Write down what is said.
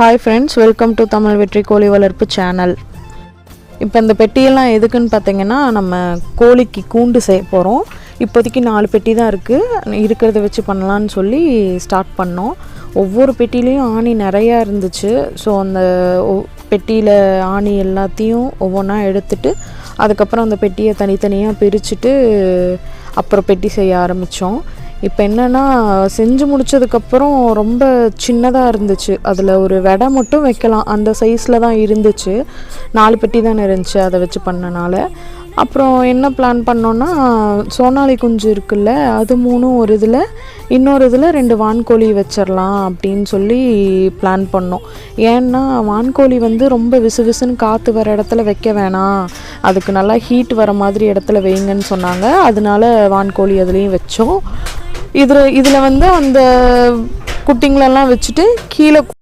Hi friends, welcome to Tamil வெற்றி கோழி வளர்ப்பு சேனல். இப்போ இந்த பெட்டியெல்லாம் எதுக்குன்னு பார்த்தீங்கன்னா, நம்ம கோழிக்கு கூண்டு செய்ய போகிறோம். இப்போதைக்கு 4 பெட்டி தான் இருக்கிறத வச்சு பண்ணலான்னு சொல்லி ஸ்டார்ட் பண்ணோம். ஒவ்வொரு பெட்டிலையும் ஆணி நிறையா இருந்துச்சு. ஸோ அந்த பெட்டியில் ஆணி எல்லாத்தையும் ஒவ்வொன்றா எடுத்துட்டு அதுக்கப்புறம் அந்த பெட்டியை தனித்தனியாக பிரிச்சுட்டு அப்புறம் பெட்டி செய்ய ஆரம்பித்தோம். இப்போ என்னென்னா, செஞ்சு முடித்ததுக்கப்புறம் ரொம்ப சின்னதாக இருந்துச்சு. அதில் ஒரு வெடை மட்டும் வைக்கலாம், அந்த சைஸில் தான் இருந்துச்சு. 4 பெட்டி தானே இருந்துச்சு, அதை வச்சு பண்ணனால. அப்புறம் என்ன பிளான் பண்ணோன்னா, சோனாலி குஞ்சு இருக்குல்ல, அது 3 ஒரு இதில், இன்னொரு இதில் 2 வான்கோழி வச்சிடலாம் அப்படின்னு சொல்லி பிளான் பண்ணோம். ஏன்னா வான்கோழி ரொம்ப விசுவிசுன்னு காற்று வர இடத்துல வைக்க வேணாம், அதுக்கு நல்லா ஹீட் வர மாதிரி இடத்துல வைங்கன்னு சொன்னாங்க. அதனால வான்கோழி அதுலேயும் வச்சோம். இதில் அந்த குட்டிங்களெல்லாம் வச்சுட்டு கீழே